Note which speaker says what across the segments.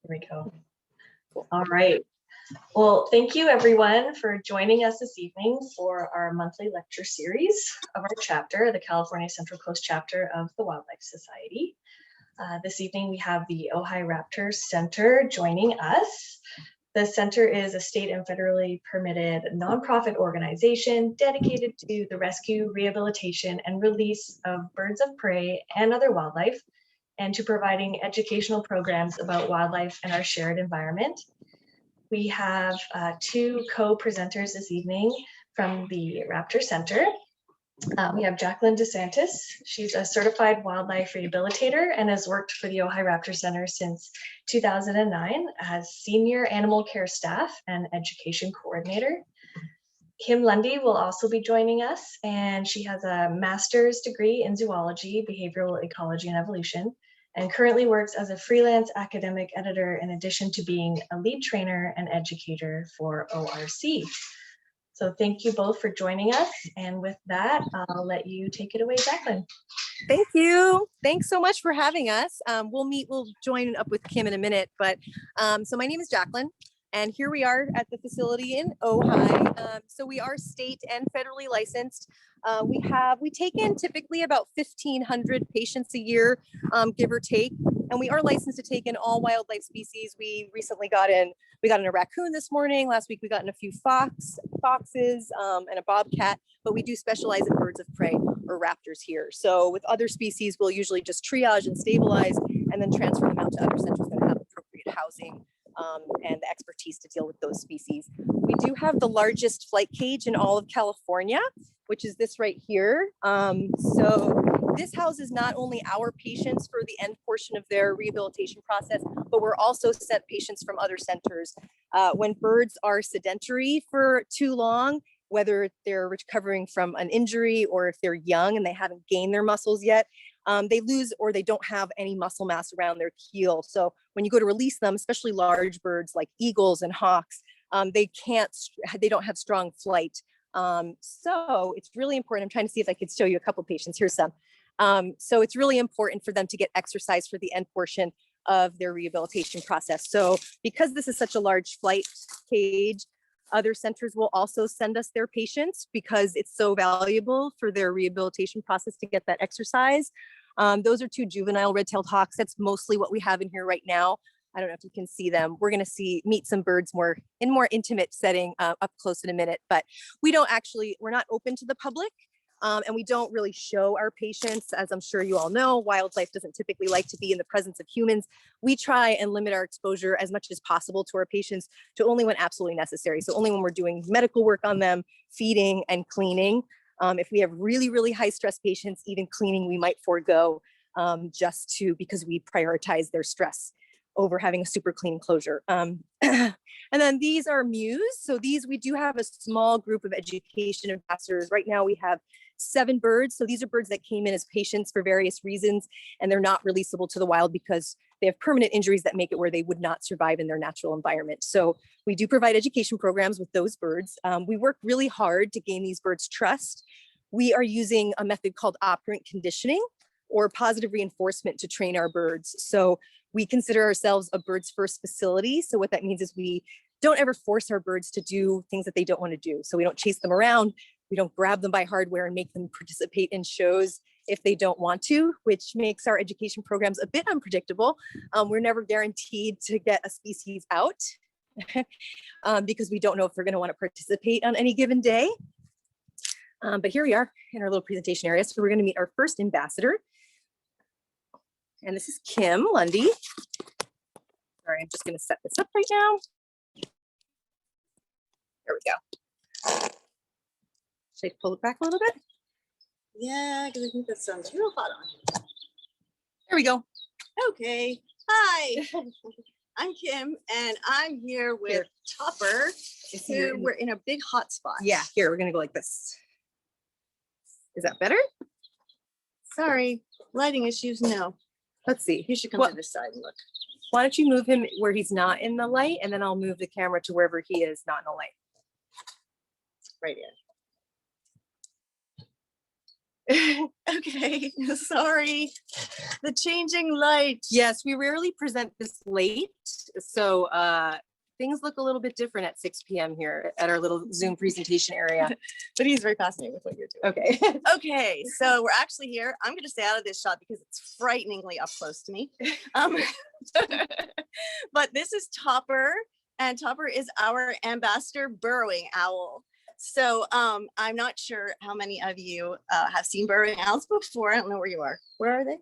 Speaker 1: we go. All right. Well, thank you everyone for joining us this evening for our monthly lecture series of our chapter, the California Central Coast chapter of the Wildlife Society. This evening we have the Ojai Raptor Center joining us. The center is a state and federally permitted nonprofit organization dedicated to the rescue, rehabilitation, and release of birds of prey and other wildlife, and to providing educational programs about wildlife and our shared environment. We have two co-presenters this evening from the Raptor Center. We have Jaclyn DeSantis. She's a certified wildlife rehabilitator and has worked for the Ojai Raptor Center since 2009 as senior animal care staff and education coordinator. Kim Lundy will also be joining us, and she has a master's degree in zoology, behavioral ecology, and evolution, and currently works as a freelance academic editor in addition to being a lead trainer and educator for ORC. So thank you both for joining us. And with that, I'll let you take it away, Jaclyn.
Speaker 2: Thank you. Thanks so much for having us. We'll join up with Kim in a minute, but so my name is Jaclyn, and here we are at the facility in Ojai. So we are state and federally licensed. We take in typically about 1,500 patients a year, give or take, and we are licensed to take in all wildlife species. We recently got in a raccoon this morning. Last week we got in a few foxes, and a bobcat, but we do specialize in birds of prey or raptors here. So with other species, we'll usually just triage and stabilize and then transfer them out to other centers that have appropriate housing and the expertise to deal with those species. We do have the largest flight cage in all of California, which is this right here. So this houses not only our patients for the end portion of their rehabilitation process, but we're also sent patients from other centers. When birds are sedentary for too long, whether they're recovering from an injury or if they're young and they haven't gained their muscles yet, they lose or they don't have any muscle mass around their keel. So when you go to release them, especially large birds like eagles and hawks, they don't have strong flight. So it's really important. I'm trying to see if I could show you a couple patients. Here's some. So it's really important for them to get exercise for the end portion of their rehabilitation process. So because this is such a large flight cage, other centers will also send us their patients because it's so valuable for their rehabilitation process to get that exercise. Those are two juvenile red-tailed hawks. That's mostly what we have in here right now. I don't know if you can see them. We're going to meet some birds more intimate setting up close in a minute, but we're not open to the public. And we don't really show our patients. As I'm sure you all know, wildlife doesn't typically like to be in the presence of humans. We try and limit our exposure as much as possible to our patients to only when absolutely necessary. So only when we're doing medical work on them, feeding and cleaning. If we have really, really high stress patients, even cleaning, we might forego because we prioritize their stress over having a super clean enclosure. And then these are mews. So we do have a small group of education ambassadors. Right now we have 7 birds. So these are birds that came in as patients for various reasons, and they're not releasable to the wild because they have permanent injuries that make it where they would not survive in their natural environment. So we do provide education programs with those birds. We work really hard to gain these birds' trust. We are using a method called operant conditioning or positive reinforcement to train our birds. So we consider ourselves a birds first facility. So what that means is we don't ever force our birds to do things that they don't want to do. So we don't chase them around. We don't grab them by hardware and make them participate in shows if they don't want to, which makes our education programs a bit unpredictable. We're never guaranteed to get a species out because we don't know if they're going to want to participate on any given day. But here we are in our little presentation area. So we're going to meet our first ambassador. And this is Kim Lundy. Sorry, I'm just going to set this up right now. There we go. Should I pull it back a little bit?
Speaker 3: Yeah, because I think that sounds real hot on here.
Speaker 2: There we go.
Speaker 3: Okay. Hi, I'm Kim, and I'm here with Topper. We're in a big hot spot.
Speaker 2: Yeah, here, we're going to go like this. Is that better?
Speaker 3: Sorry, lighting issues, no.
Speaker 2: Let's see.
Speaker 3: You should come to this side and look.
Speaker 2: Why don't you move him where he's not in the light, and then I'll move the camera to wherever he is not in the light.
Speaker 3: Right in. Okay, sorry. The changing light.
Speaker 2: Yes, we rarely present this late, so things look a little bit different at 6 p.m. here at our little Zoom presentation area.
Speaker 3: But he's very fascinated with what you're doing.
Speaker 2: Okay.
Speaker 3: Okay, so we're actually here. I'm going to stay out of this shot because it's frighteningly up close to me. But this is Topper, and Topper is our ambassador burrowing owl. So I'm not sure how many of you have seen burrowing owls before. I don't know where you are. Where are they?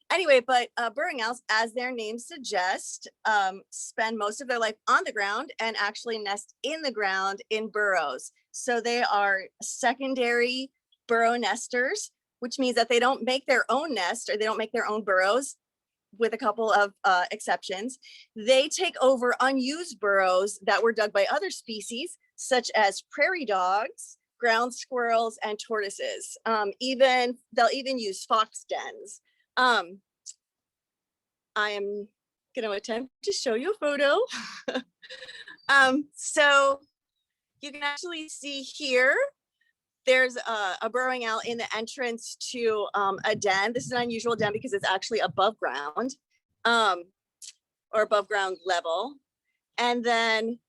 Speaker 3: Anyway, but burrowing owls, as their name suggests, spend most of their life on the ground and actually nest in the ground in burrows. So they are secondary burrow nesters, which means that they don't make their own nest or they don't make their own burrows, with a couple of exceptions. They take over unused burrows that were dug by other species, such as prairie dogs, ground squirrels, and tortoises. They'll even use fox dens. I am going to attempt to show you a photo. So you can actually see here, there's a burrowing owl in the entrance to a den. This is an unusual den because it's actually above ground, or above ground level. And then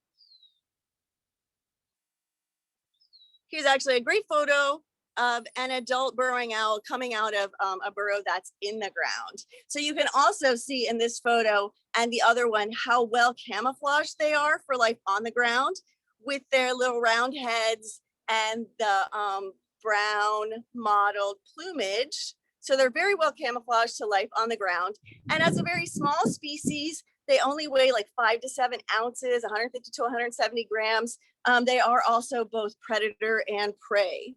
Speaker 3: here's actually a great photo of an adult burrowing owl coming out of a burrow that's in the ground. So you can also see in this photo and the other one how well camouflaged they are for life on the ground, with their little round heads and the brown mottled plumage. So they're very well camouflaged to life on the ground. And as a very small species, they only weigh like 5 to 7 ounces, 150 to 170 grams. They are also both predator and prey.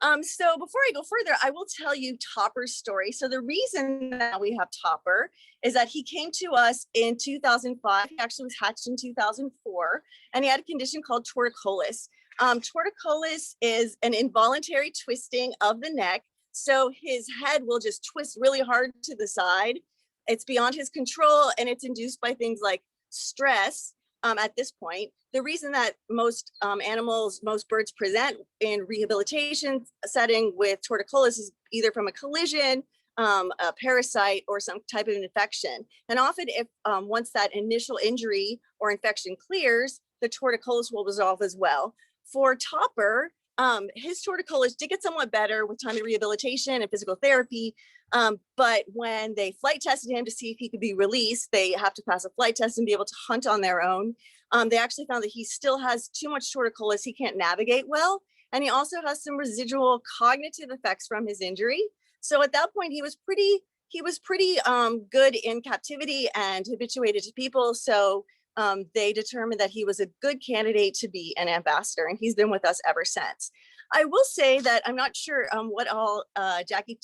Speaker 3: So before I go further, I will tell you Topper's story. So the reason that we have Topper is that he came to us in 2005. He actually was hatched in 2004, and he had a condition called torticollis. Torticollis is an involuntary twisting of the neck. So his head will just twist really hard to the side. It's beyond his control, and it's induced by things like stress. At this point, the reason that most birds present in rehabilitation setting with torticollis is either from a collision, a parasite, or some type of infection. And often if once that initial injury or infection clears, the torticollis will resolve as well. For Topper, his torticollis did get somewhat better with time of rehabilitation and physical therapy. But when they flight tested him to see if he could be released, they have to pass a flight test and be able to hunt on their own. They actually found that he still has too much torticollis. He can't navigate well. And he also has some residual cognitive effects from his injury. So at that point, he was pretty good in captivity and habituated to people. So they determined that he was a good candidate to be an ambassador, and he's been with us ever since. I will say that I'm not sure what all Jackie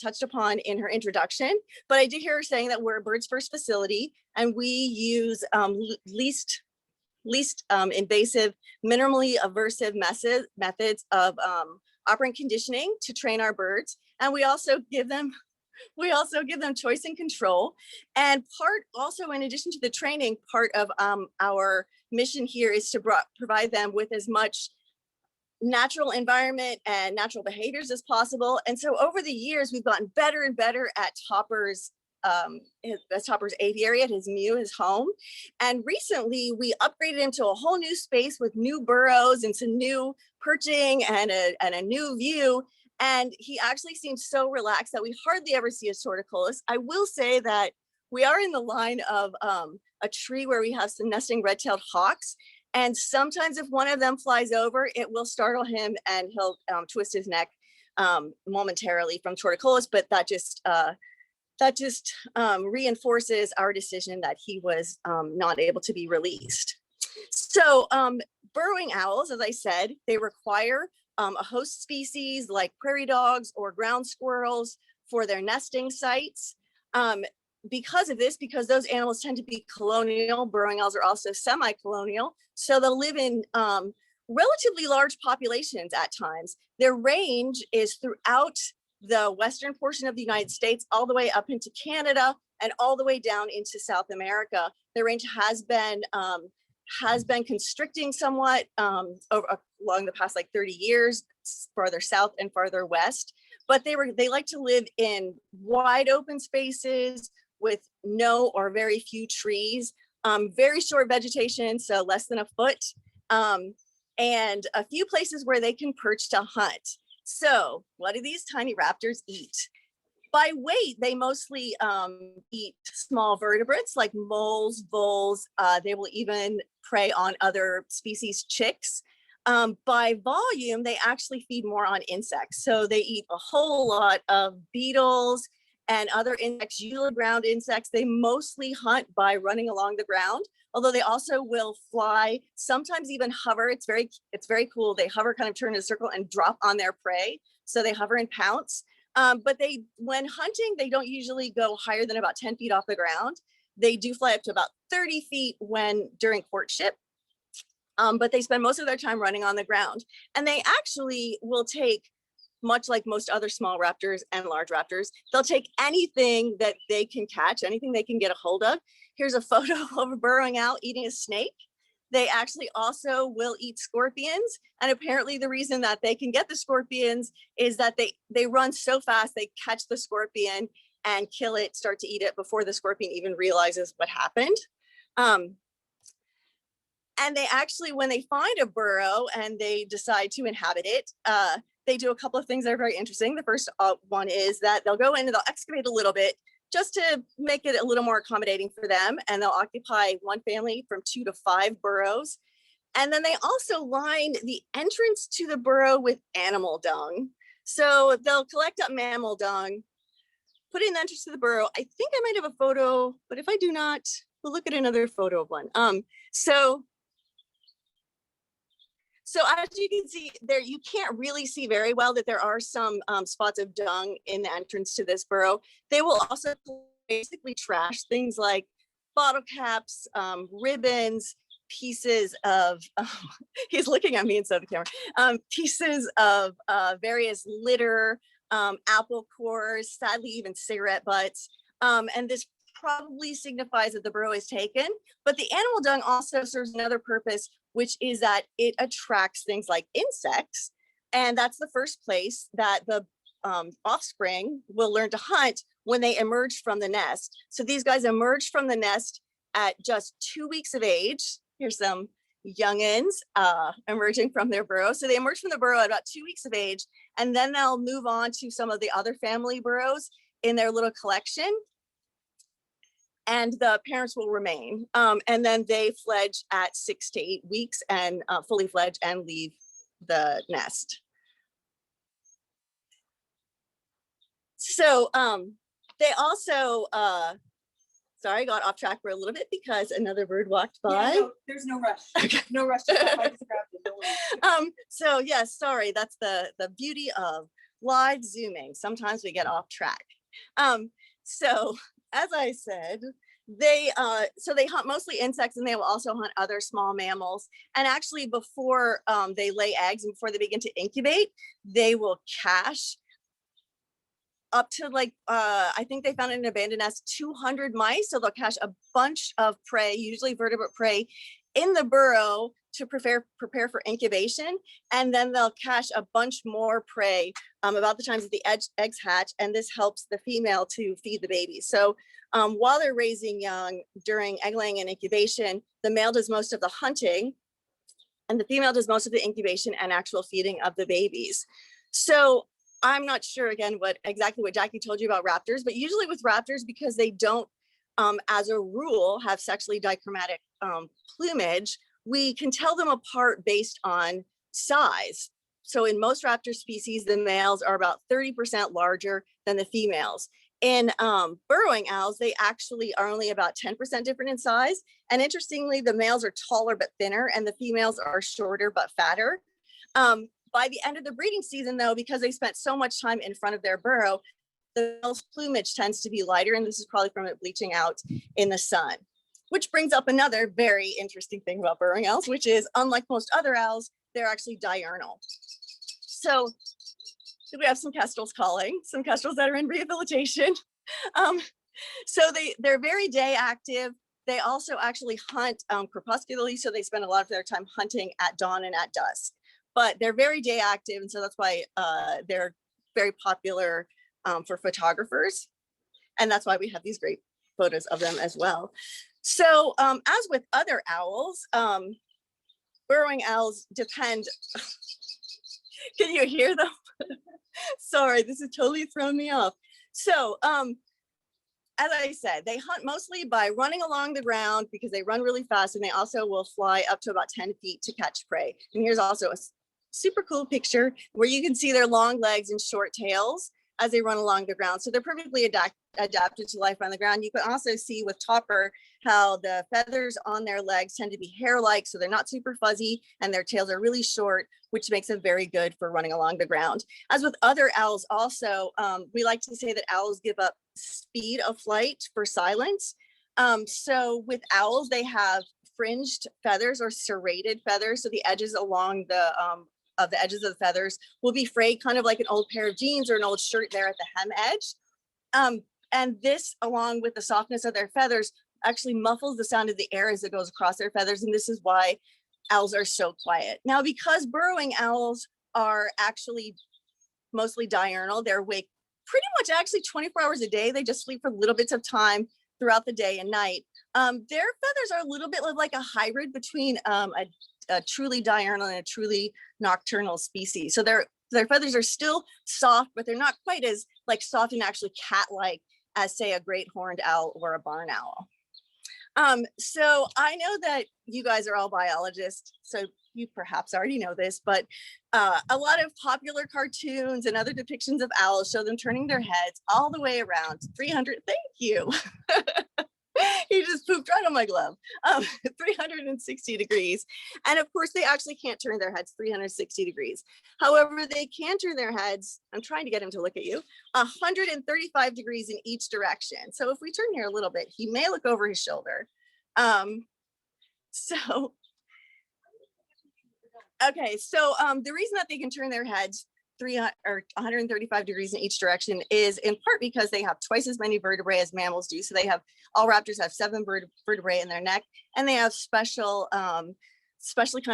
Speaker 3: touched upon in her introduction, but I did hear her saying that we're a birds first facility, and we use least invasive, minimally aversive methods of operant conditioning to train our birds, and we also give them choice and control. And in addition to the training, part of our mission here is to provide them with as much natural environment and natural behaviors as possible. And so over the years, we've gotten better and better at Topper's aviary, at his mew, his home. And recently we upgraded him to a whole new space with new burrows and some new perching and a new view. And he actually seems so relaxed that we hardly ever see a torticollis. I will say that we are in the line of a tree where we have some nesting red-tailed hawks. And sometimes if one of them flies over, it will startle him and he'll twist his neck momentarily from torticollis. But that just reinforces our decision that he was not able to be released. So burrowing owls, as I said, they require a host species like prairie dogs or ground squirrels for their nesting sites. Because of this, because those animals tend to be colonial, burrowing owls are also semi-colonial, so they'll live in relatively large populations at times. Their range is throughout the western portion of the United States, all the way up into Canada and all the way down into South America. Their range has been has been constricting somewhat along the past like 30 years, farther south and farther west. But they like to live in wide open spaces with no or very few trees, very short vegetation, so less than a foot, and a few places where they can perch to hunt. So what do these tiny raptors eat? By weight, they mostly eat small vertebrates like moles, voles. They will even prey on other species' chicks. By volume, they actually feed more on insects. So they eat a whole lot of beetles and other insects, usually ground insects. They mostly hunt by running along the ground, although they also will fly, sometimes even hover. It's very cool. They hover, kind of turn in a circle and drop on their prey. So they hover and pounce. But when hunting, they don't usually go higher than about 10 feet off the ground. They do fly up to about 30 feet during courtship. But they spend most of their time running on the ground. And they actually will take, much like most other small raptors and large raptors, they'll take anything that they can catch, anything they can get a hold of. Here's a photo of a burrowing owl eating a snake. They actually also will eat scorpions. And apparently the reason that they can get the scorpions is that they run so fast, they catch the scorpion and kill it, start to eat it before the scorpion even realizes what happened. And they actually, when they find a burrow and they decide to inhabit it, they do a couple of things that are very interesting. The first one is that they'll go in and they'll excavate a little bit just to make it a little more accommodating for them. And they'll occupy one family from 2 to 5 burrows. And then they also line the entrance to the burrow with animal dung. So they'll collect up mammal dung, put it in the entrance to the burrow. I think I might have a photo, but if I do not, we'll look at another photo of one. So as you can see there, you can't really see very well that there are some spots of dung in the entrance to this burrow. They will also basically trash things like bottle caps, ribbons, pieces of, he's looking at me instead of the camera, pieces of various litter, apple cores, sadly even cigarette butts. And this probably signifies that the burrow is taken, but the animal dung also serves another purpose, which is that it attracts things like insects. And that's the first place that the offspring will learn to hunt when they emerge from the nest. So these guys emerge from the nest at just 2 weeks of age. Here's some youngins emerging from their burrow. So they emerge from the burrow at about 2 weeks of age, and then they'll move on to some of the other family burrows in their little collection. And the parents will remain. And then they fledge at 6 to 8 weeks and fully fledge and leave the nest. So they also, sorry, I got off track for a little bit because another bird walked by.
Speaker 4: Yeah, no, there's no rush.
Speaker 3: Okay.
Speaker 4: No rush. To stop. I just grabbed it. Don't worry.
Speaker 3: So yes, sorry, that's the beauty of live zooming. Sometimes we get off track. So as I said, they hunt mostly insects, and they will also hunt other small mammals. And actually, before they lay eggs and before they begin to incubate, they will cache up to like I think they found in an abandoned nest 200 mice. So they'll cache a bunch of prey, usually vertebrate prey, in the burrow to prepare for incubation, and then they'll cache a bunch more prey about the times that the eggs hatch, and this helps the female to feed the babies. So while they're raising young during egg laying and incubation, the male does most of the hunting, and the female does most of the incubation and actual feeding of the babies. So I'm not sure again exactly what Jackie told you about raptors, but usually with raptors, because they don't as a rule have sexually dichromatic plumage, we can tell them apart based on size. So in most raptor species, the males are about 30% larger than the females. In burrowing owls, they actually are only about 10% different in size. And interestingly, the males are taller but thinner, and the females are shorter but fatter. By the end of the breeding season, though, because they spent so much time in front of their burrow, the male's plumage tends to be lighter, and this is probably from it bleaching out in the sun. Which brings up another very interesting thing about burrowing owls, which is, unlike most other owls, they're actually diurnal. So we have some kestrels calling, some kestrels that are in rehabilitation. So they're very day active. they also actually hunt crepuscularly, so they spend a lot of their time hunting at dawn and at dusk. But they're very day active, and so that's why they're very popular for photographers. And that's why we have these great photos of them as well. So as with other owls, burrowing owls depend. Can you hear them? Sorry, this is totally throwing me off. So as I said, they hunt mostly by running along the ground because they run really fast, and they also will fly up to about 10 feet to catch prey. And here's also a super cool picture where you can see their long legs and short tails as they run along the ground. So they're perfectly adapted to life on the ground. You can also see with Topper how the feathers on their legs tend to be hair-like, so they're not super fuzzy, and their tails are really short, which makes them very good for running along the ground. As with other owls also, we like to say that owls give up speed of flight for silence. So with owls, they have fringed feathers or serrated feathers. So the edges along the edges of the feathers will be frayed, kind of like an old pair of jeans or an old shirt there at the hem edge. And this, along with the softness of their feathers, actually muffles the sound of the air as it goes across their feathers. And this is why owls are so quiet. Now, because burrowing owls are actually mostly diurnal, they're awake pretty much actually 24 hours a day. They just sleep for little bits of time throughout the day and night. Their feathers are a little bit like a hybrid between a truly diurnal and a truly nocturnal species. So their feathers are still soft, but they're not quite as like soft and actually cat-like as, say, a great horned owl or a barn owl. So I know that you guys are all biologists, so you perhaps already know this, but a lot of popular cartoons and other depictions of owls show them turning their heads all the way around 300, thank you. He just pooped right on my glove. 360 degrees. And of course, they actually can't turn their heads 360 degrees. However, they can turn their heads, I'm trying to get him to look at you, 135 degrees in each direction. So if we turn here a little bit, he may look over his shoulder. Okay, so the reason that they can turn their heads 135 degrees in each direction is in part because they have twice as many vertebrae as mammals do. So they have, all raptors have 7 vertebrae in their neck, and they have specially kind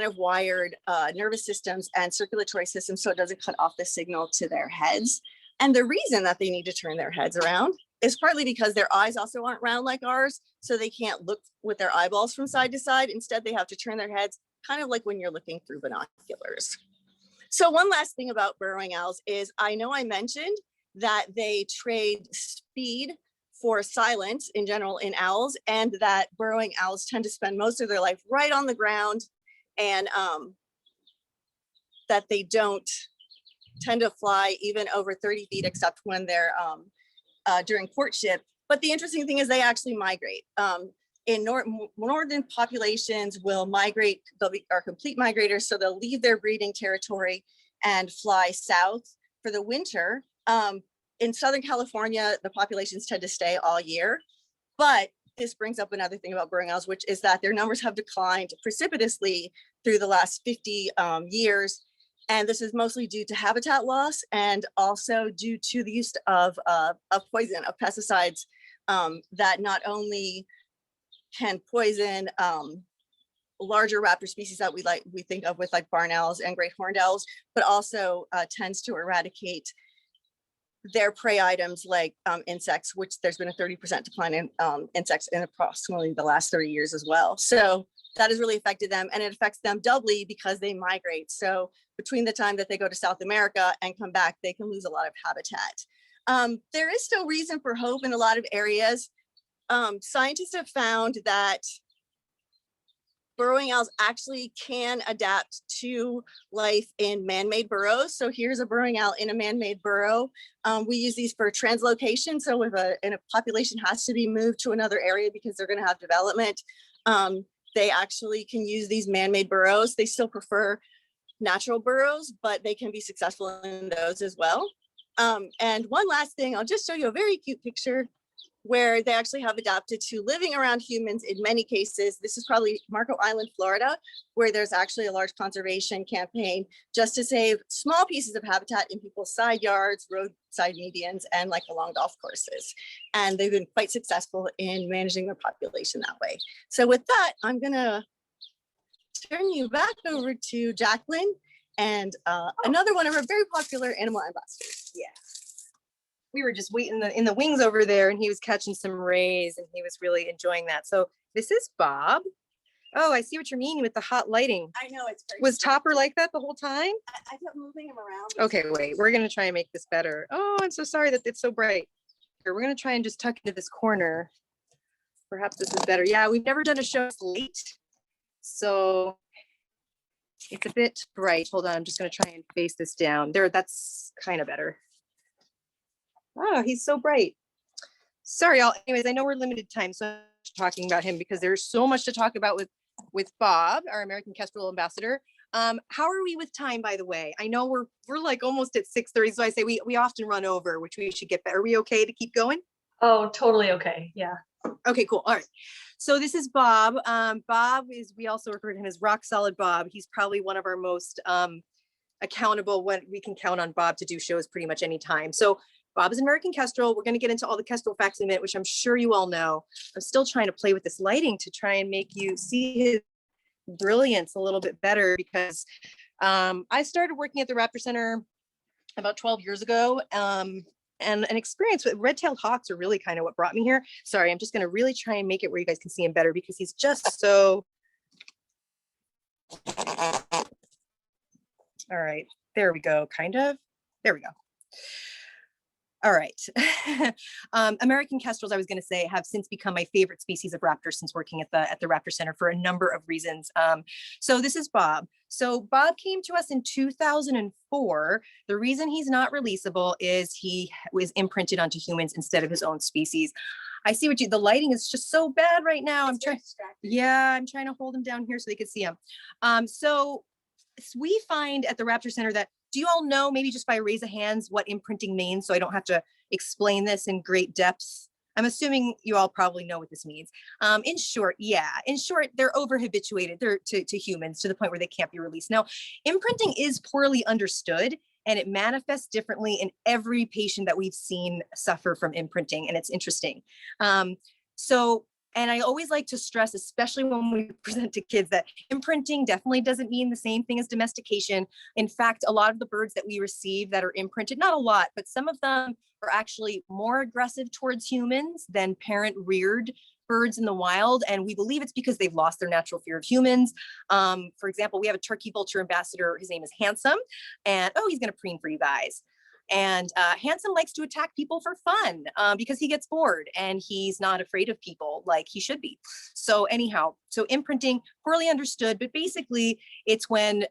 Speaker 3: of wired nervous systems and circulatory systems, so it doesn't cut off the signal to their heads. And the reason that they need to turn their heads around is partly because their eyes also aren't round like ours, so they can't look with their eyeballs from side to side. Instead, they have to turn their heads kind of like when you're looking through binoculars. So one last thing about burrowing owls is, I know I mentioned that they trade speed for silence in general in owls, and that burrowing owls tend to spend most of their life right on the ground, and that they don't tend to fly even over 30 feet except when they're during courtship. But the interesting thing is they actually migrate. In northern populations will migrate, are complete migrators, so they'll leave their breeding territory and fly south for the winter. In Southern California, the populations tend to stay all year. But this brings up another thing about burrowing owls, which is that their numbers have declined precipitously through the last 50 years. And this is mostly due to habitat loss, and also due to the use of poison, of pesticides that not only can poison larger raptor species that we think of with like barn owls and great horned owls, but also tends to eradicate their prey items like insects, which there's been a 30% decline in insects in approximately the last 30 years as well. So that has really affected them, and it affects them doubly because they migrate. So between the time that they go to South America and come back, they can lose a lot of habitat. There is still reason for hope in a lot of areas. Scientists have found that burrowing owls actually can adapt to life in man-made burrows. So here's a burrowing owl in a man-made burrow. We use these for translocation. So if a population has to be moved to another area because they're going to have development, they actually can use these man-made burrows. They still prefer natural burrows, but they can be successful in those as well. And one last thing, I'll just show you a very cute picture where they actually have adapted to living around humans in many cases. This is probably Marco Island, Florida, where there's actually a large conservation campaign just to save small pieces of habitat in people's side yards, roadside medians, and like along golf courses. And they've been quite successful in managing their population that way. So with that, I'm gonna turn you back over to Jaclyn and another one of our very popular animal ambassadors.
Speaker 2: Yeah. We were just waiting in the wings over there, and he was catching some rays, and he was really enjoying that. So this is Bob. Oh, I see what you mean with the hot lighting.
Speaker 3: I know it's very
Speaker 2: Was Topper like that the whole time?
Speaker 3: I kept moving him around.
Speaker 2: Okay, wait, we're gonna try and make this better. Oh, I'm so sorry that it's so bright. Here, we're gonna try and just tuck into this corner. Perhaps this is better. Yeah, we've never done a show late, so it's a bit bright. Hold on, I'm just gonna try and face this down. There, that's kind of better. Oh, he's so bright. Sorry, y'all. Anyways, I know we're limited time, so I'm talking about him because there's so much to talk about with Bob, our American Kestrel ambassador. How are we with time, by the way? I know we're like almost at 6:30, so I say we often run over, which we should get better. Are we okay to keep going?
Speaker 1: Oh, totally okay. Yeah.
Speaker 2: Okay, cool. All right. So this is Bob. Bob is, we also refer to him as Rock Solid Bob. He's probably one of our most accountable, when we can count on Bob to do shows pretty much any time. So Bob is an American Kestrel. We're going to get into all the Kestrel facts in a minute, which I'm sure you all know. I'm still trying to play with this lighting to try and make you see his brilliance a little bit better, because I started working at the Raptor Center about 12 years ago. And an experience with red-tailed hawks are really kind of what brought me here. Sorry, I'm just going to really try and make it where you guys can see him better, because he's just so. All right, there we go, kind of. There we go. All right. American Kestrels, I was going to say, have since become my favorite species of raptor since working at the Raptor Center for a number of reasons. So this is Bob. So Bob came to us in 2004. The reason he's not releasable is he was imprinted onto humans instead of his own species. I see what the lighting is just so bad right now. I'm trying to hold him down here so they can see him. So we find at the Raptor Center that, do you all know, maybe just by a raise of hands, what imprinting means, so I don't have to explain this in great depth? I'm assuming you all probably know what this means. In short, they're over-habituated to humans to the point where they can't be released. Now, imprinting is poorly understood, and it manifests differently in every patient that we've seen suffer from imprinting, and it's interesting. And I always like to stress, especially when we present to kids, that imprinting definitely doesn't mean the same thing as domestication. In fact, a lot of the birds that we receive that are imprinted, not a lot, but some of them are actually more aggressive towards humans than parent reared birds in the wild. And we believe it's because they've lost their natural fear of humans. For example, we have a turkey vulture ambassador. His name is Handsome. And he's going to preen for you guys. And Handsome likes to attack people for fun because he gets bored and he's not afraid of people like he should be. So anyhow, so imprinting, poorly understood, but basically it's when,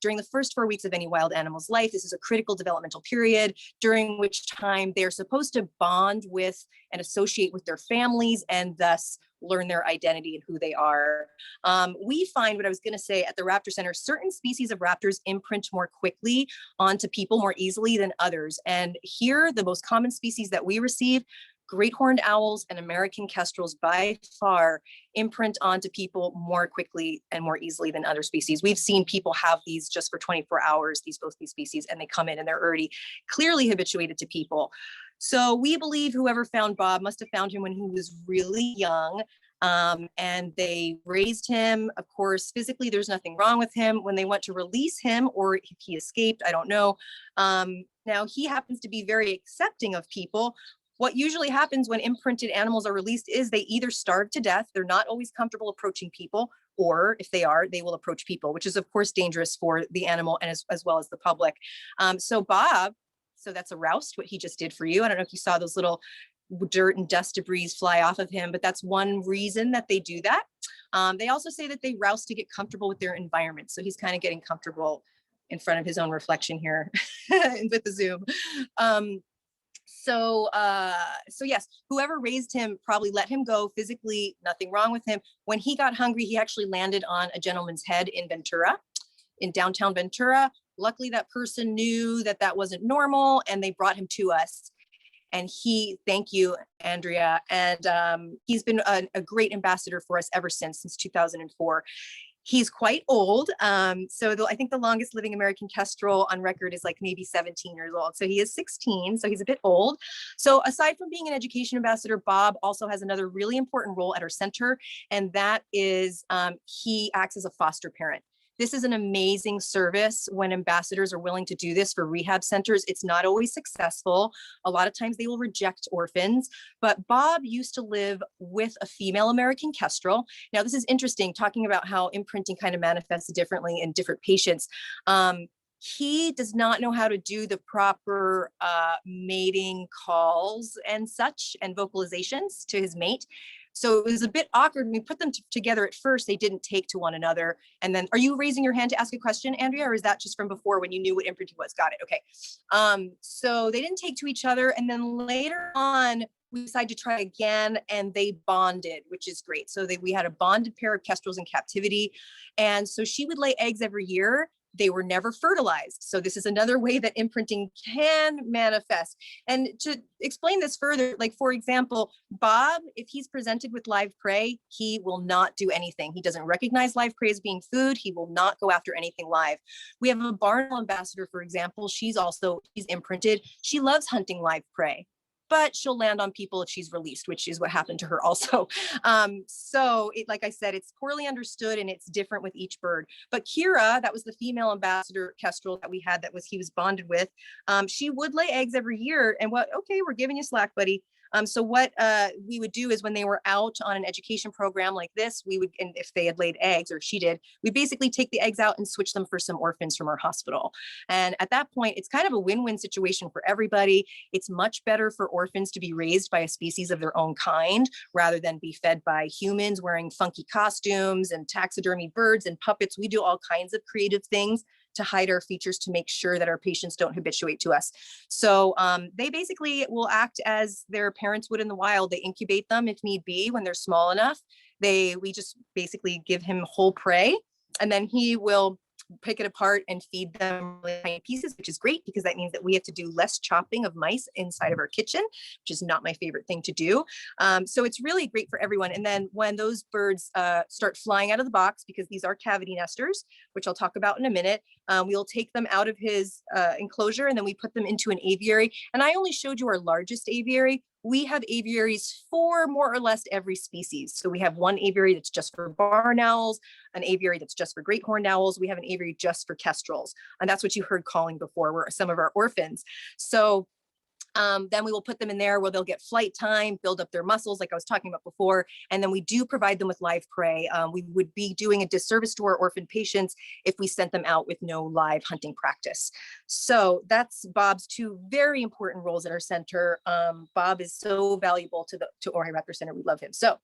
Speaker 2: during the first 4 weeks of any wild animal's life, this is a critical developmental period during which time they're supposed to bond with and associate with their families and thus learn their identity and who they are. We find, what I was going to say, at the Raptor Center, certain species of raptors imprint more quickly onto people more easily than others. And here, the most common species that we receive, great horned owls and American kestrels by far imprint onto people more quickly and more easily than other species. We've seen people have these just for 24 hours, both these species, and they come in and they're already clearly habituated to people. So we believe whoever found Bob must have found him when he was really young. And they raised him. Of course, physically, there's nothing wrong with him. When they went to release him, or if he escaped, I don't know. Now, he happens to be very accepting of people. What usually happens when imprinted animals are released is they either starve to death, they're not always comfortable approaching people, or if they are, they will approach people, which is of course dangerous for the animal and as well as the public. So Bob, so that's a roust, what he just did for you. I don't know if you saw those little dirt and dust debris fly off of him, but that's one reason that they do that. They also say that they roust to get comfortable with their environment. So he's kind of getting comfortable in front of his own reflection here with the zoom. So yes, whoever raised him probably let him go physically, nothing wrong with him. When he got hungry, he actually landed on a gentleman's head in Ventura, in downtown Ventura. Luckily, that person knew that that wasn't normal and they brought him to us. And thank you, Andrea. And he's been a great ambassador for us ever since 2004. He's quite old. So I think the longest living American Kestrel on record is like maybe 17 years old. So he is 16, so he's a bit old. So aside from being an education ambassador, Bob also has another really important role at our center, and that is he acts as a foster parent. This is an amazing service when ambassadors are willing to do this for rehab centers. It's not always successful. A lot of times they will reject orphans, but Bob used to live with a female American Kestrel. Now, this is interesting, talking about how imprinting kind of manifests differently in different patients. He does not know how to do the proper mating calls and such and vocalizations to his mate. So it was a bit awkward when we put them together at first. They didn't take to one another. And then, are you raising your hand to ask a question, Andrea, or is that just from before when you knew what imprinting was? Got it. Okay. So they didn't take to each other. And then later on, we decided to try again, and they bonded, which is great. So we had a bonded pair of kestrels in captivity. And so she would lay eggs every year. They were never fertilized. So this is another way that imprinting can manifest. And to explain this further, like for example, Bob, if he's presented with live prey, he will not do anything. He doesn't recognize live prey as being food. He will not go after anything live. We have a barn ambassador, for example. She's imprinted. She loves hunting live prey, but she'll land on people if she's released, which is what happened to her also. So like I said, it's poorly understood and it's different with each bird. But Kira, that was the female ambassador kestrel that we had, he was bonded with. She would lay eggs every year, and okay, we're giving you slack, buddy. So what we would do is when they were out on an education program like this, and if they had laid eggs, or she did, we basically take the eggs out and switch them for some orphans from our hospital. And at that point, it's kind of a win-win situation for everybody. It's much better for orphans to be raised by a species of their own kind, rather than be fed by humans wearing funky costumes and taxidermy birds and puppets. We do all kinds of creative things to hide our features to make sure that our patients don't habituate to us. So they basically will act as their parents would in the wild. They incubate them if need be when they're small enough. We just basically give him whole prey, and then he will pick it apart and feed them really tiny pieces, which is great because that means that we have to do less chopping of mice inside of our kitchen, which is not my favorite thing to do. So it's really great for everyone. And then when those birds start flying out of the box, because these are cavity nesters, which I'll talk about in a minute, we'll take them out of his enclosure and then we put them into an aviary. And I only showed you our largest aviary. We have aviaries for more or less every species. So we have one aviary that's just for barn owls, an aviary that's just for great horned owls. We have an aviary just for kestrels. And that's what you heard calling before, were some of our orphans. So then we will put them in there where they'll get flight time, build up their muscles like I was talking about before. And then we do provide them with live prey. We would be doing a disservice to our orphan patients if we sent them out with no live hunting practice. So that's Bob's two very important roles at our center. Bob is so valuable to Ojai Raptor Center. We love him. So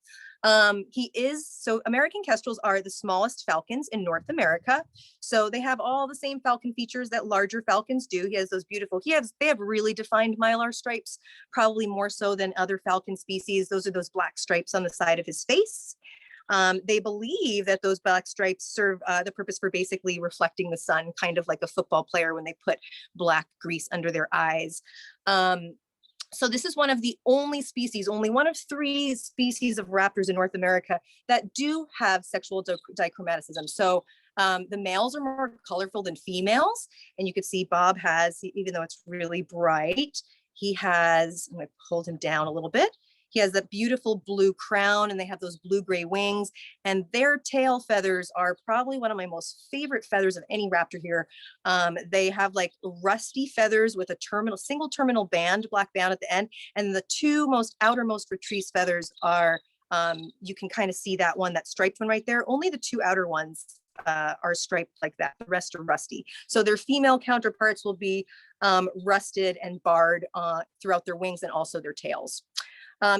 Speaker 2: American Kestrels are the smallest falcons in North America. So they have all the same falcon features that larger falcons do. He has those beautiful, they have really defined mylar stripes, probably more so than other falcon species. Those are those black stripes on the side of his face. They believe that those black stripes serve the purpose for basically reflecting the sun, kind of like a football player when they put black grease under their eyes. So this is one of the only one of 3 species of raptors in North America that do have sexual dichromatism. So the males are more colorful than females. And you can see Bob has, even though it's really bright, I'm gonna hold him down a little bit. He has that beautiful blue crown and they have those blue-gray wings, and their tail feathers are probably one of my most favorite feathers of any raptor here. They have like rusty feathers with a single terminal black band at the end. And the 2 outermost retrice feathers are, you can kind of see that one, that striped one right there. Only the 2 outer ones are striped like that. The rest are rusty. So their female counterparts will be rusted and barred throughout their wings and also their tails.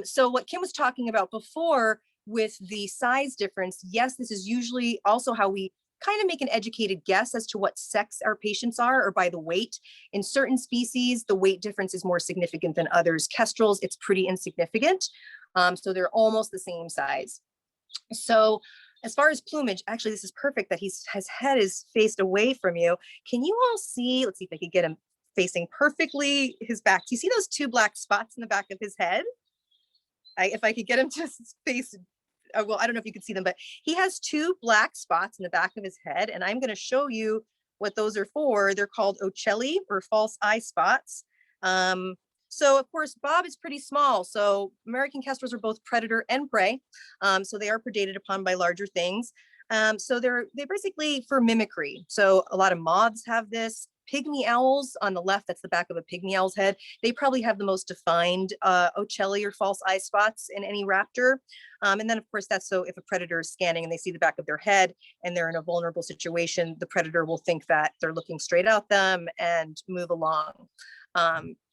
Speaker 2: So what Kim was talking about before with the size difference, yes, this is usually also how we kind of make an educated guess as to what sex our patients are, or by the weight. In certain species, the weight difference is more significant than others. Kestrels, it's pretty insignificant. So they're almost the same size. So as far as plumage, actually, this is perfect that his head is faced away from you. Can you all see, let's see if I could get him facing perfectly his back. Do you see those two black spots in the back of his head? If I could get him to face, well, I don't know if you can see them, but he has two black spots in the back of his head, and I'm going to show you what those are for. They're called ocelli, or false eye spots. So of course, Bob is pretty small. So American kestrels are both predator and prey. So they are predated upon by larger things. So they're basically for mimicry. So a lot of moths have this. Pygmy owls on the left, that's the back of a pygmy owl's head. They probably have the most defined ocelli, or false eye spots, in any raptor. And then of course, that's so if a predator is scanning and they see the back of their head and they're in a vulnerable situation, the predator will think that they're looking straight at them and move along.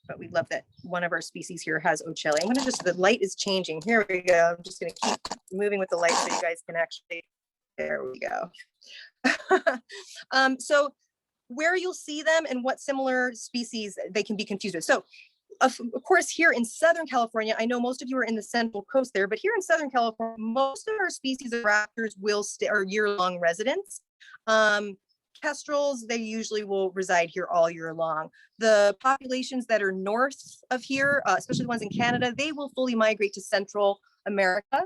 Speaker 2: But we love that one of our species here has ocelli. I'm gonna the light is changing. Here we go. I'm just gonna keep moving with the light so you guys can actually, there we go. So where you'll see them and what similar species they can be confused with. So of course, here in Southern California, I know most of you are in the Central Coast there, but here in Southern California, most of our species of raptors are year-long residents. Kestrels, they usually will reside here all year long. The populations that are north of here, especially the ones in Canada, they will fully migrate to Central America.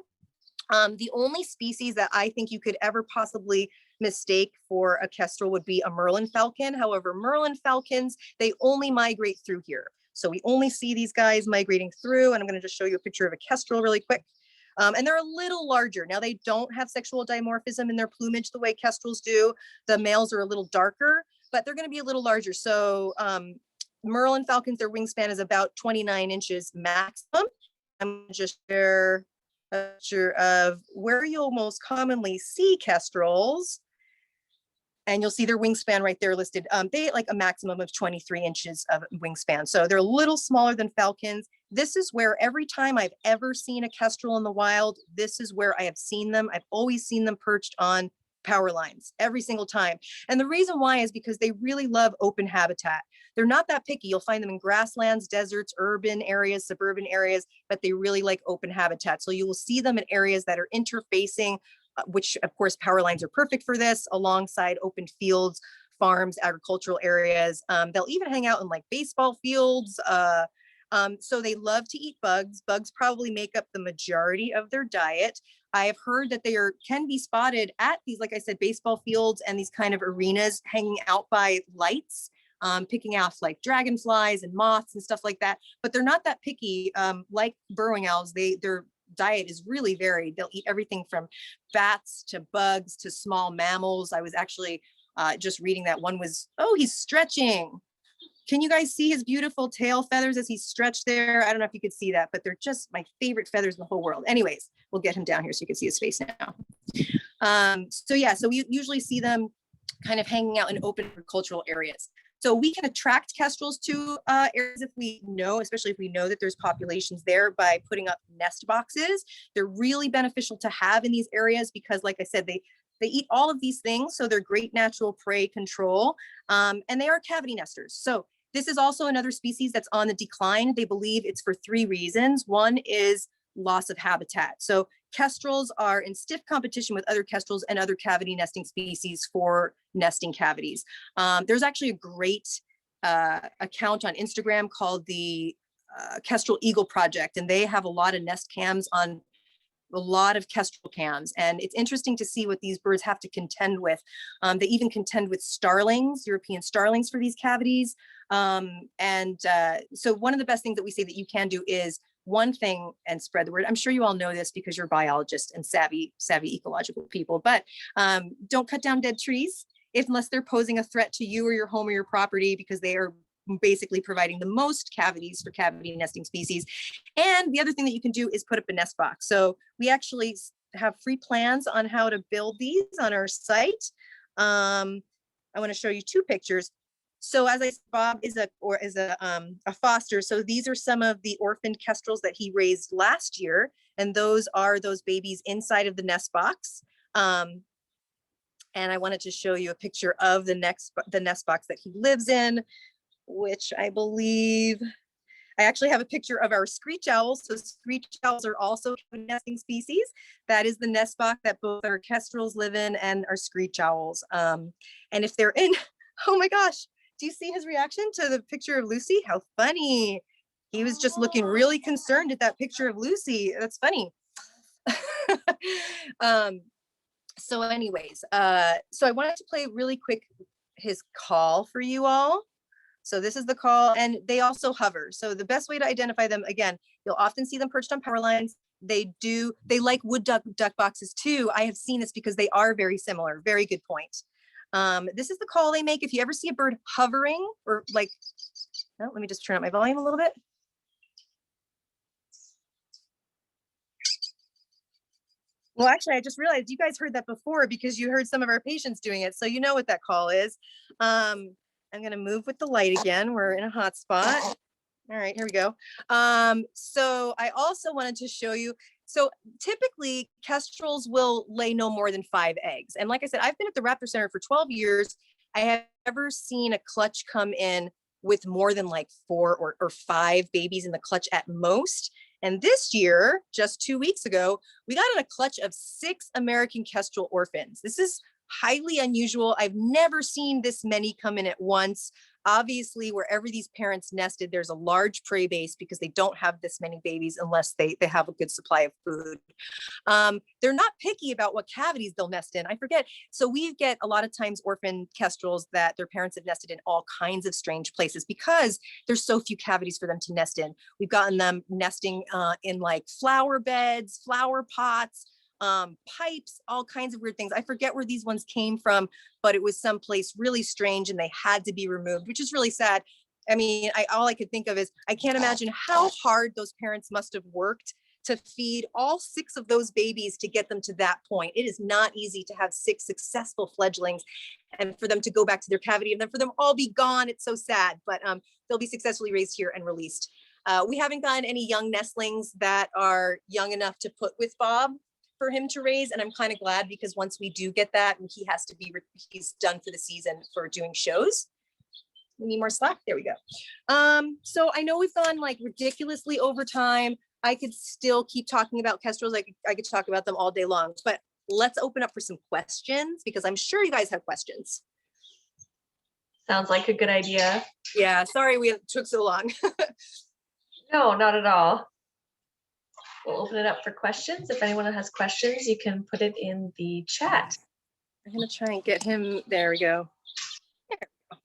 Speaker 2: The only species that I think you could ever possibly mistake for a kestrel would be a Merlin falcon. However, Merlin falcons, they only migrate through here. So we only see these guys migrating through, and I'm going to just show you a picture of a kestrel really quick. And they're a little larger. Now, they don't have sexual dimorphism in their plumage the way kestrels do. The males are a little darker, but they're going to be a little larger. So Merlin falcons, their wingspan is about 29 inches maximum. I'm going to just share a picture of where you'll most commonly see kestrels. And you'll see their wingspan right there listed. They like a maximum of 23 inches of wingspan. So they're a little smaller than falcons. This is where every time I've ever seen a kestrel in the wild, this is where I have seen them. I've always seen them perched on power lines every single time. And the reason why is because they really love open habitat. They're not that picky. You'll find them in grasslands, deserts, urban areas, suburban areas, but they really like open habitat. So you will see them in areas that are interfacing, which of course power lines are perfect for this, alongside open fields, farms, agricultural areas. They'll even hang out in like baseball fields. So they love to eat bugs. Bugs probably make up the majority of their diet. I have heard that they can be spotted at these, like I said, baseball fields and these kind of arenas, hanging out by lights, picking off like dragonflies and moths and stuff like that. But they're not that picky. Like burrowing owls, their diet is really varied. They'll eat everything from bats to bugs to small mammals. I was actually just reading that one was, oh, he's stretching. Can you guys see his beautiful tail feathers as he's stretched there? I don't know if you could see that, but they're just my favorite feathers in the whole world. Anyways, we'll get him down here so you can see his face now. So yeah, so we usually see them kind of hanging out in open agricultural areas. So we can attract kestrels to areas if we know, especially if we know that there's populations there, by putting up nest boxes. They're really beneficial to have in these areas because, like I said, they eat all of these things. So they're great natural prey control, and they are cavity nesters. So this is also another species that's on the decline. They believe it's for 3 reasons. One is loss of habitat. So kestrels are in stiff competition with other kestrels and other cavity nesting species for nesting cavities. There's actually a great account on Instagram called the Kestrel Eagle Project, and they have a lot of nest cams on a lot of kestrel cams. And it's interesting to see what these birds have to contend with. They even contend with starlings, European starlings, for these cavities. So one of the best things that we say that you can do is one thing, and spread the word. I'm sure you all know this because you're biologists and savvy ecological people, but don't cut down dead trees unless they're posing a threat to you or your home or your property, because they are basically providing the most cavities for cavity nesting species. And the other thing that you can do is put up a nest box. So we actually have free plans on how to build these on our site. I want to show you 2 pictures. So as I said, Bob is a foster. So these are some of the orphaned kestrels that he raised last year. And those are those babies inside of the nest box. And I wanted to show you a picture of the nest box that he lives in, which I believe, I actually have a picture of our Screech Owls. So Screech Owls are also a nesting species. That is the nest box that both our kestrels live in and our Screech Owls. And if they're in, oh my gosh, Do you see his reaction to the picture of Lucy? How funny. He was just looking really concerned at that picture of Lucy. That's funny. So anyways, so I wanted to play really quick his call for you all. So this is the call, and they also hover. So the best way to identify them, again, you'll often see them perched on power lines. They like wood duck boxes too. I have seen this because they are very similar. Very good point. This is the call they make. If you ever see a bird hovering or like, oh, let me just turn up my volume a little bit. Well, actually, I just realized you guys heard that before because you heard some of our patients doing it. So you know what that call is. I'm going to move with the light again. We're in a hot spot. All right, here we go. So I also wanted to show you, so typically kestrels will lay no more than 5 eggs. And like I said, I've been at the Raptor Center for 12 years. I have never seen a clutch come in with more than like 4 or 5 babies in the clutch at most. And this year, just 2 weeks ago, we got in a clutch of 6 American kestrel orphans. This is highly unusual. I've never seen this many come in at once. Obviously, wherever these parents nested, there's a large prey base because they don't have this many babies unless they have a good supply of food. They're not picky about what cavities they'll nest in. I forget. So we get a lot of times orphan kestrels that their parents have nested in all kinds of strange places because there's so few cavities for them to nest in. We've gotten them nesting in like flower beds, flower pots, pipes, all kinds of weird things. I forget where these ones came from, but it was someplace really strange and they had to be removed, which is really sad. I mean, all I could think of is I can't imagine how hard those parents must have worked to feed all 6 of those babies to get them to that point. It is not easy to have 6 successful fledglings and for them to go back to their cavity and then for them all be gone. It's so sad, but they'll be successfully raised here and released. We haven't gotten any young nestlings that are young enough to put with Bob for him to raise, and I'm kind of glad because once we do get that, and he's done for the season for doing shows. We need more slack. There we go. So I know we've gone like ridiculously over time. I could still keep talking about kestrels. I could talk about them all day long, but let's open up for some questions because I'm sure you guys have questions.
Speaker 1: Sounds like a good idea.
Speaker 2: Yeah, sorry we took so long.
Speaker 1: No, not at all. We'll open it up for questions. If anyone has questions, you can put it in the chat.
Speaker 2: I'm gonna try and get him. There we go. There we go.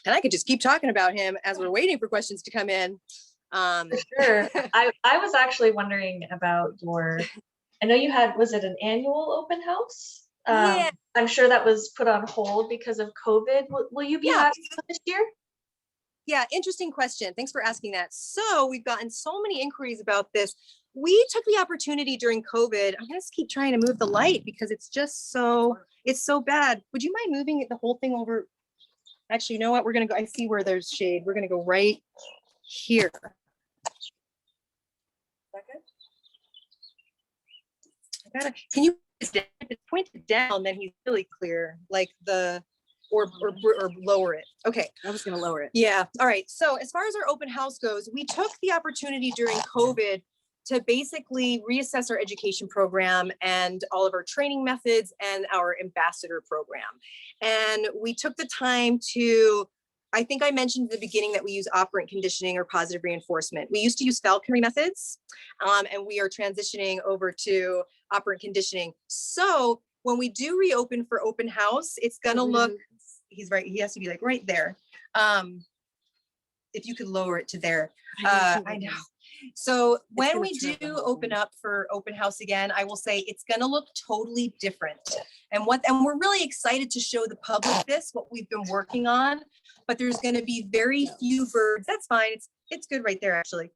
Speaker 2: And I could just keep talking about him as we're waiting for questions to come in.
Speaker 1: For sure. I was actually wondering about I know you had, was it an annual open house?
Speaker 2: Yeah.
Speaker 1: I'm sure that was put on hold because of COVID. Will you be having one this year?
Speaker 2: Yeah, interesting question. Thanks for asking that. So we've gotten so many inquiries about this. We took the opportunity during COVID. I'm gonna keep trying to move the light because it's so bad. Would you mind moving the whole thing over? Actually, you know what? We're gonna go, I see where there's shade. We're gonna go right here. Can you if it's pointed down, then he's really clear, like or lower it. Okay.
Speaker 4: I was gonna lower it.
Speaker 2: Yeah. All right. So as far as our open house goes, we took the opportunity during COVID to basically reassess our education program and all of our training methods and our ambassador program. And we took the time to, I think I mentioned at the beginning that we use operant conditioning or positive reinforcement. We used to use falconry methods, and we are transitioning over to operant conditioning. So when we do reopen for open house, it's gonna look, he's right, he has to be like right there. If you could lower it to there. I know. So when we do open up for open house again, I will say it's gonna look totally different. And we're really excited to show the public what we've been working on, but there's gonna be very few birds. That's fine, it's good right there actually.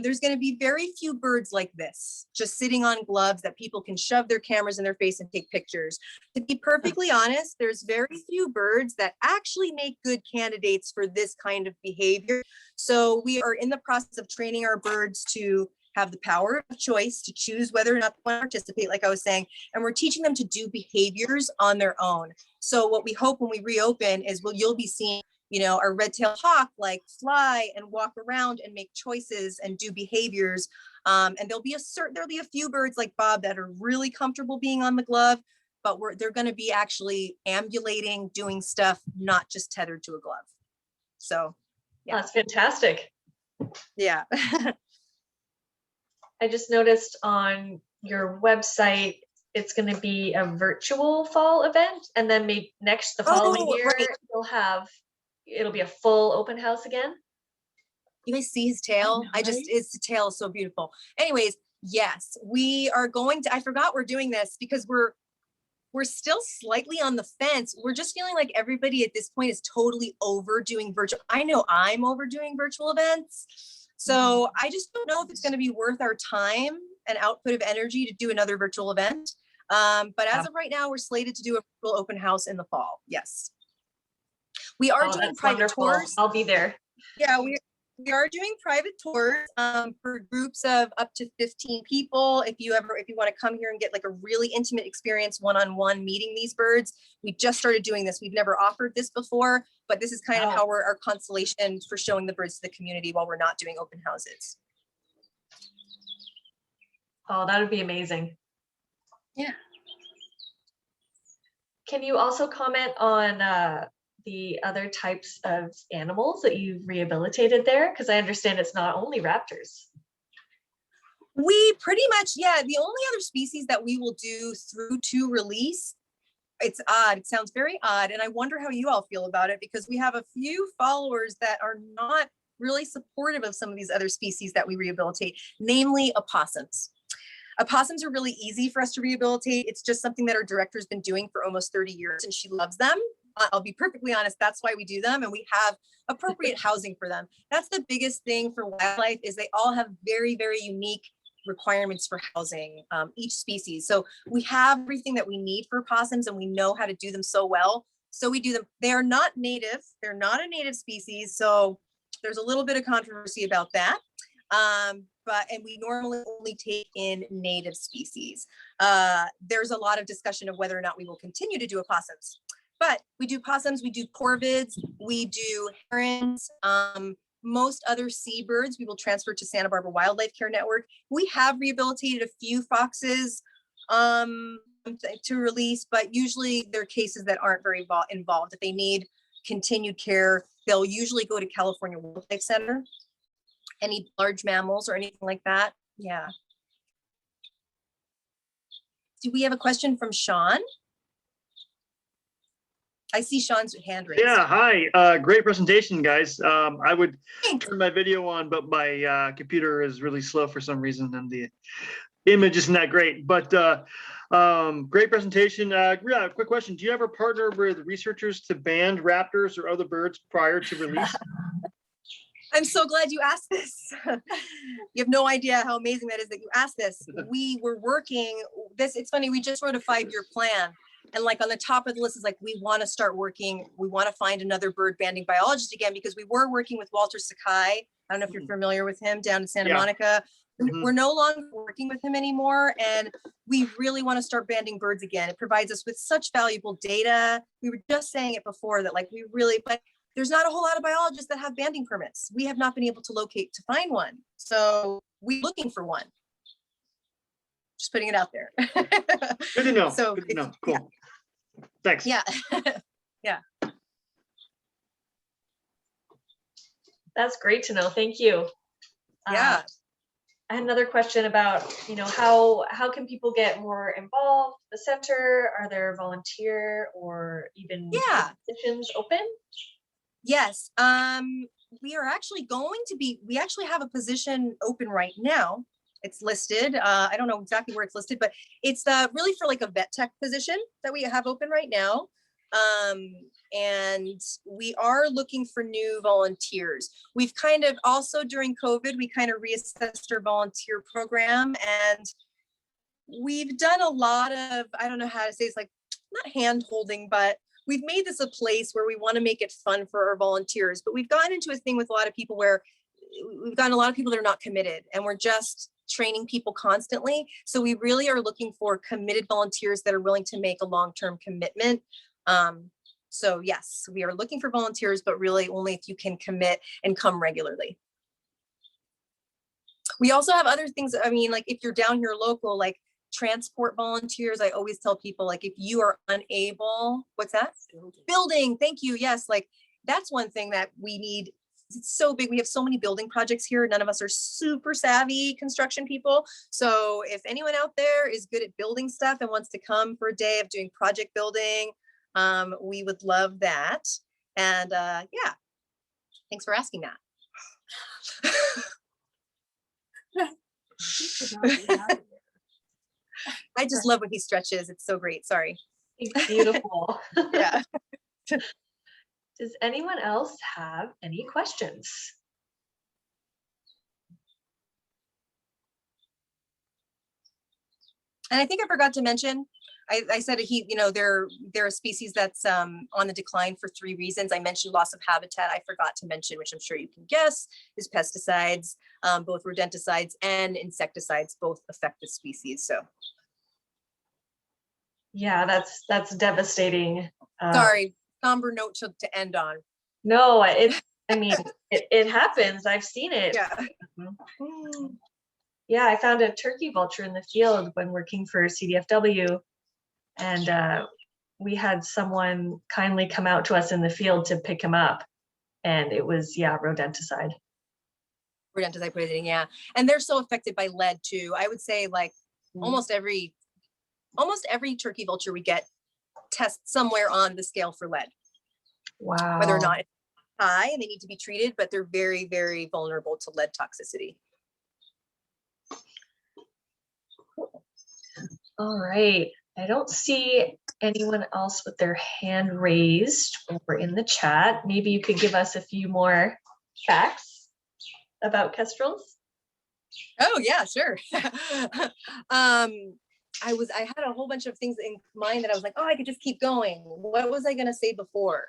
Speaker 2: There's gonna be very few birds like this, just sitting on gloves that people can shove their cameras in their face and take pictures. To be perfectly honest, there's very few birds that actually make good candidates for this kind of behavior. So we are in the process of training our birds to have the power of choice to choose whether or not they want to participate, like I was saying, and we're teaching them to do behaviors on their own. So what we hope when we reopen is you'll be seeing you know, our red-tailed hawk like fly and walk around and make choices and do behaviors. And there'll be a few birds like Bob that are really comfortable being on the glove, but they're going to be actually ambulating, doing stuff, not just tethered to a glove. So yeah.
Speaker 1: That's fantastic.
Speaker 2: Yeah.
Speaker 1: I just noticed on your website, it's going to be a virtual fall event, and then maybe the following year,
Speaker 2: right.
Speaker 1: it'll be a full open house again.
Speaker 2: You guys see his tail?
Speaker 1: Right?
Speaker 2: His tail is so beautiful. Anyways, yes, we are going to, I forgot we're doing this because we're still slightly on the fence. We're just feeling like everybody at this point is totally overdoing virtual. I know I'm overdoing virtual events. So I just don't know if it's going to be worth our time and output of energy to do another virtual event. But as of right now, we're slated to do a virtual open house in the fall. Yes. We are doing private tours.
Speaker 1: I'll be there.
Speaker 2: Yeah, we are doing private tours for groups of up to 15 people. If you want to come here and get like a really intimate experience one-on-one meeting these birds, we just started doing this. We've never offered this before, but this is kind of how our constellation for showing the birds to the community while we're not doing open houses.
Speaker 1: Oh, that would be amazing.
Speaker 2: Yeah.
Speaker 1: Can you also comment on the other types of animals that you've rehabilitated there? Because I understand it's not only raptors.
Speaker 2: We pretty much, yeah, the only other species that we will do through to release, it's odd, it sounds very odd, and I wonder how you all feel about it, because we have a few followers that are not really supportive of some of these other species that we rehabilitate, namely opossums. Opossums are really easy for us to rehabilitate. It's just something that our director's been doing for almost 30 years and she loves them. I'll be perfectly honest, that's why we do them, and we have appropriate housing for them. That's the biggest thing for wildlife, is they all have very, very unique requirements for housing, each species. So we have everything that we need for opossums and we know how to do them so well. So we do them. They are not native. They're not a native species. So there's a little bit of controversy about that. And we normally only take in native species. There's a lot of discussion of whether or not we will continue to do opossums. But we do possums, we do corvids, we do herons, most other seabirds we will transfer to Santa Barbara Wildlife Care Network. We have rehabilitated a few foxes to release, but usually they're cases that aren't very involved. If they need continued care, they'll usually go to California Wildlife Center. Any large mammals or anything like that, yeah. Do we have a question from Sean? I see Sean's hand raised.
Speaker 5: Yeah, hi. Great presentation, guys. I would turn my video on, but my computer is really slow for some reason, and the image isn't that great. But great presentation. Yeah, quick question. Do you ever partner with researchers to ban raptors or other birds prior to release?
Speaker 2: I'm so glad you asked this. You have no idea how amazing that is that you asked this. We were working this. It's funny. We just wrote a 5-year plan. And like on the top of the list is like, we want to start working. We want to find another bird banding biologist again, because we were working with Walter Sakai. I don't know if you're familiar with him, down in Santa Monica. We're no longer working with him anymore. And we really want to start banding birds again. It provides us with such valuable data. We were just saying it before that like but there's not a whole lot of biologists that have banding permits. We have not been able to find one. So we're looking for one. Just putting it out there.
Speaker 5: Good to know.
Speaker 2: So
Speaker 5: good to know. Cool. Yeah. Thanks.
Speaker 2: Yeah. Yeah.
Speaker 1: That's great to know. Thank you.
Speaker 2: Yeah.
Speaker 1: I had another question about, how can people get more involved? The center, are there volunteer or even positions open?
Speaker 2: Yes. We are actually we actually have a position open right now. It's listed. I don't know exactly where it's listed, but it's really for like a vet tech position that we have open right now. And we are looking for new volunteers. We've kind of also during COVID, we kind of reassessed our volunteer program, and we've done a lot of, I don't know how to say, it's like not hand holding, but we've made this a place where we want to make it fun for our volunteers. But we've gotten into a thing with a lot of people where we've gotten a lot of people that are not committed, and we're just training people constantly. So we really are looking for committed volunteers that are willing to make a long-term commitment. So yes, we are looking for volunteers, but really only if you can commit and come regularly. We also have other things. I mean, like if you're down here local, like transport volunteers, I always tell people, like if you are unable, what's that? Building, thank you. Yes, like that's one thing that we need. It's so big. We have so many building projects here. None of us are super savvy construction people. So if anyone out there is good at building stuff and wants to come for a day of doing project building, we would love that. And yeah, thanks for asking that. I just love when he stretches. It's so great. Sorry.
Speaker 1: It's beautiful.
Speaker 2: Yeah.
Speaker 1: Does anyone else have any questions?
Speaker 2: And I think I forgot to mention, I said they're a species that's on the decline for 3 reasons. I mentioned loss of habitat. I forgot to mention, which I'm sure you can guess, is pesticides. Both rodenticides and insecticides both affect the species. So
Speaker 1: Yeah, that's devastating.
Speaker 2: sorry, somber note to end on.
Speaker 1: No, it happens. I've seen it.
Speaker 2: Yeah.
Speaker 1: Yeah, I found a turkey vulture in the field when working for CDFW, and we had someone kindly come out to us in the field to pick him up, and it was, rodenticide.
Speaker 2: Rodenticide poisoning, yeah. And they're so affected by lead too. I would say like almost every turkey vulture we get tests somewhere on the scale for lead.
Speaker 1: Wow.
Speaker 2: Whether or not it's high and they need to be treated, but they're very, very vulnerable to lead toxicity.
Speaker 1: All right. I don't see anyone else with their hand raised or in the chat. Maybe you could give us a few more facts about kestrels.
Speaker 2: Oh yeah, sure. I had a whole bunch of things in mind that I was like, oh, I could just keep going. What was I gonna say before?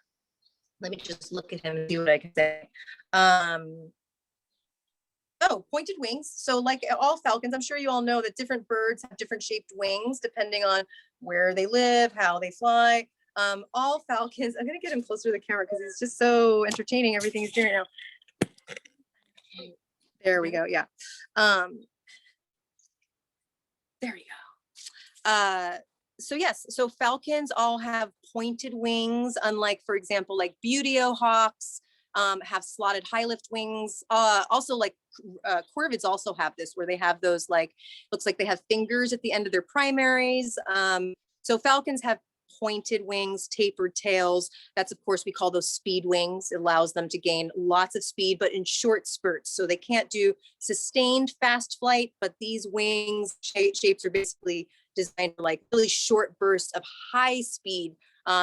Speaker 2: Let me just look at him and see what I can say. Oh, pointed wings. So like all falcons, I'm sure you all know that different birds have different shaped wings depending on where they live, how they fly. All falcons, I'm gonna get him closer to the camera because it's just so entertaining, everything he's doing now. There we go, yeah. There we go. So yes, so falcons all have pointed wings, unlike, for example, like buteo hawks have slotted high lift wings. Also like corvids also have this, where they have those, like, looks like they have fingers at the end of their primaries. So falcons have pointed wings, tapered tails. That's, of course, we call those speed wings. It allows them to gain lots of speed, but in short spurts. So they can't do sustained fast flight, but these wings shapes are basically designed for like really short bursts of high speed.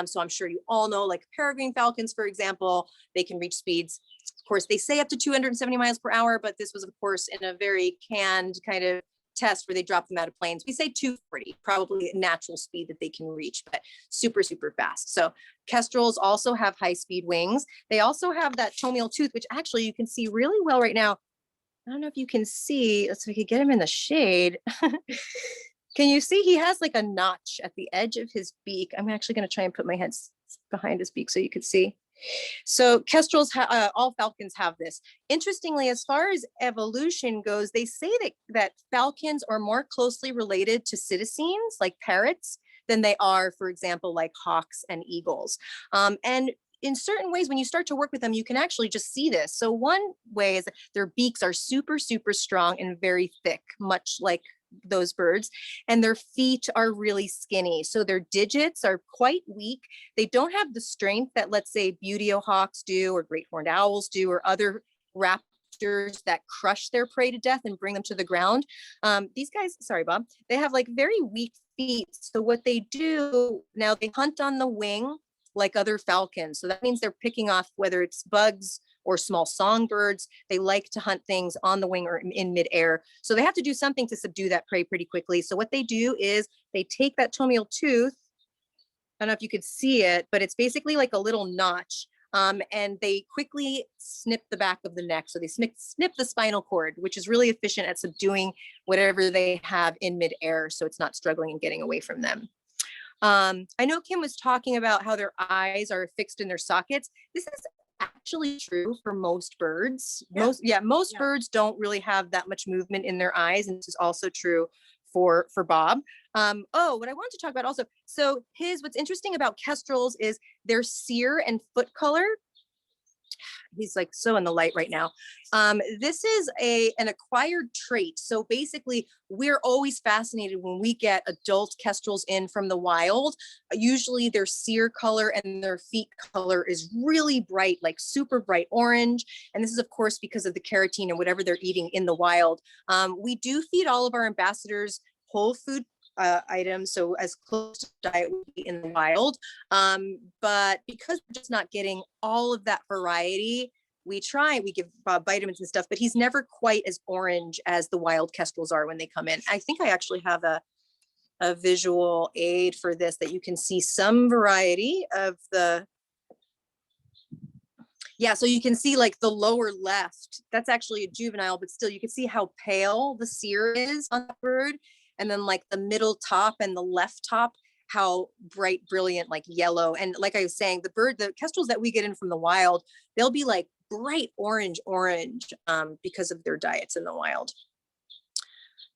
Speaker 2: So I'm sure you all know, like peregrine falcons, for example, they can reach speeds. Of course, they say up to 270 miles per hour, but this was, of course, in a very canned kind of test where they drop them out of planes. We say 240, probably natural speed that they can reach, but super, super fast. So kestrels also have high speed wings. They also have that tomial tooth, which actually you can see really well right now. I don't know if you can see, let's see if we could get him in the shade. Can you see he has like a notch at the edge of his beak? I'm actually going to try and put my head behind his beak so you could see. So kestrels, all falcons have this. Interestingly, as far as evolution goes, they say that falcons are more closely related to cetaceans, like parrots, than they are, for example, like hawks and eagles. And in certain ways, when you start to work with them, you can actually just see this. So one way is that their beaks are super, super strong and very thick, much like those birds, and their feet are really skinny. So their digits are quite weak. They don't have the strength that, let's say, buteo hawks do, or great horned owls do, or other raptors that crush their prey to death and bring them to the ground. These guys, sorry, Bob, they have like very weak feet. So what they do now, they hunt on the wing like other falcons. So that means they're picking off, whether it's bugs or small songbirds. They like to hunt things on the wing or in midair. So they have to do something to subdue that prey pretty quickly. So what they do is they take that tomial tooth, I don't know if you could see it, but it's basically like a little notch. And they quickly snip the back of the neck. So they snip the spinal cord, which is really efficient at subduing whatever they have in midair. So it's not struggling and getting away from them. I know Kim was talking about how their eyes are fixed in their sockets. This is actually true for most birds. Most birds don't really have that much movement in their eyes, and this is also true for Bob. What I wanted to talk about also, so what's interesting about kestrels is their Seer and foot color. He's like so in the light right now. This is an acquired trait. So basically, we're always fascinated when we get adult kestrels in from the wild. Usually their Seer color and their feet color is really bright, like super bright orange. And this is of course because of the carotene or whatever they're eating in the wild. We do feed all of our ambassadors whole food items, so as close to diet would be in the wild, but because we're just not getting all of that variety, we give vitamins and stuff, but he's never quite as orange as the wild kestrels are when they come in. I think I actually have a visual aid for this that you can see some variety of so you can see like the lower left, that's actually a juvenile, but still you can see how pale the Seer is on the bird. And then like the middle top and the left top, how bright, brilliant, like yellow. And like I was saying, the kestrels that we get in from the wild, they'll be like bright orange because of their diets in the wild.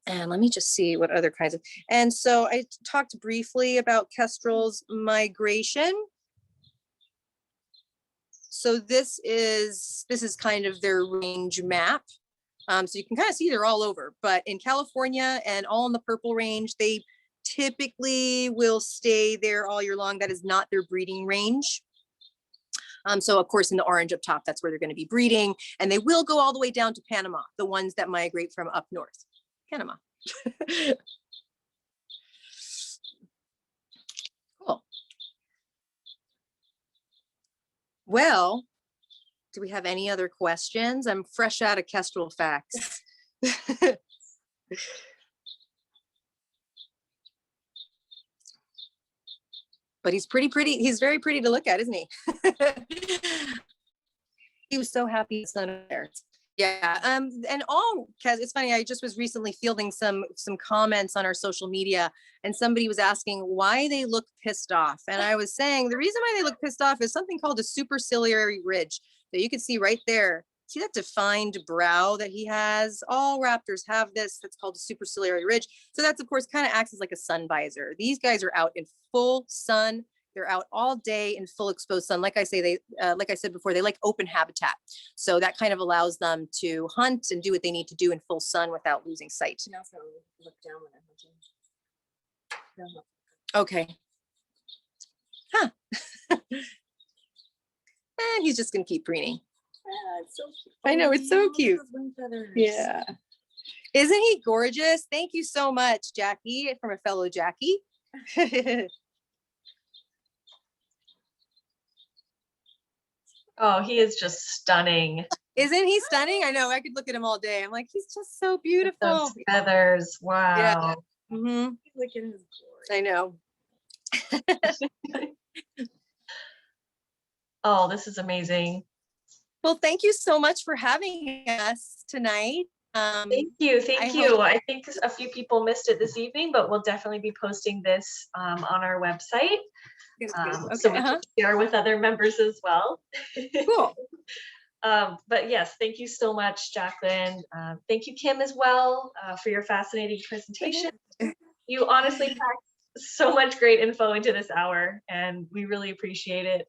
Speaker 2: And let me just see what other kinds of, and so I talked briefly about kestrels migration. So this is kind of their range map. So you can kind of see they're all over, but in California and all in the purple range, they typically will stay there all year long. That is not their breeding range. So of course in the orange up top, that's where they're going to be breeding, and they will go all the way down to Panama, the ones that migrate from up north, Panama. Cool. Well, do we have any other questions? I'm fresh out of kestrel facts. But he's pretty. He's very pretty to look at, isn't he? He was so happy his son there. Yeah. And it's funny. I just was recently fielding some comments on our social media, and somebody was asking why they look pissed off. And I was saying the reason why they look pissed off is something called a superciliary ridge. So you can see right there. See that defined brow that he has? All raptors have this. That's called a superciliary ridge. So that's of course kind of acts as like a sun visor. These guys are out in full sun. They're out all day in full exposed sun. Like I say, like I said before, they like open habitat. So that kind of allows them to hunt and do what they need to do in full sun without losing sight.
Speaker 4: And also look down when I'm hunting.
Speaker 2: Okay. Huh. And he's just gonna keep preening.
Speaker 4: Yeah, it's so cute.
Speaker 2: I know, it's so cute.
Speaker 4: Those wing feathers.
Speaker 2: Yeah. Isn't he gorgeous? Thank you so much, Jackie, from a fellow Jackie.
Speaker 1: Oh, he is just stunning.
Speaker 2: Isn't he stunning? I know, I could look at him all day. I'm like, he's just so beautiful.
Speaker 1: Those feathers, wow.
Speaker 2: Yeah. Mm-hmm.
Speaker 4: Look at his glory.
Speaker 2: I know.
Speaker 1: Oh, this is amazing.
Speaker 2: Well, thank you so much for having us tonight.
Speaker 1: Thank you. I think a few people missed it this evening, but we'll definitely be posting this on our website. So we can share with other members as well.
Speaker 2: Cool.
Speaker 1: But yes, thank you so much, Jaclyn. Thank you, Kim, as well, for your fascinating presentation. You honestly packed so much great info into this hour, and we really appreciate it.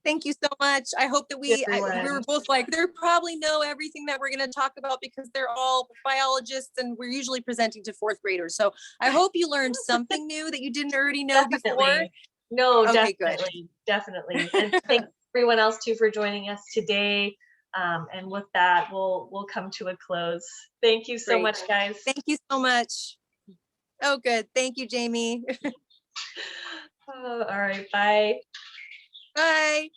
Speaker 2: Thank you so much. I hope that we were both like, they probably know everything that we're going to talk about because they're all biologists and we're usually presenting to fourth graders. So I hope you learned something new that you didn't already know before.
Speaker 1: No,
Speaker 2: okay,
Speaker 1: definitely. And thanks everyone else too for joining us today. And with that, we'll come to a close. Thank you so much, guys.
Speaker 2: Thank you so much. Oh, good. Thank you, Jamie.
Speaker 1: All right. Bye.
Speaker 2: Bye.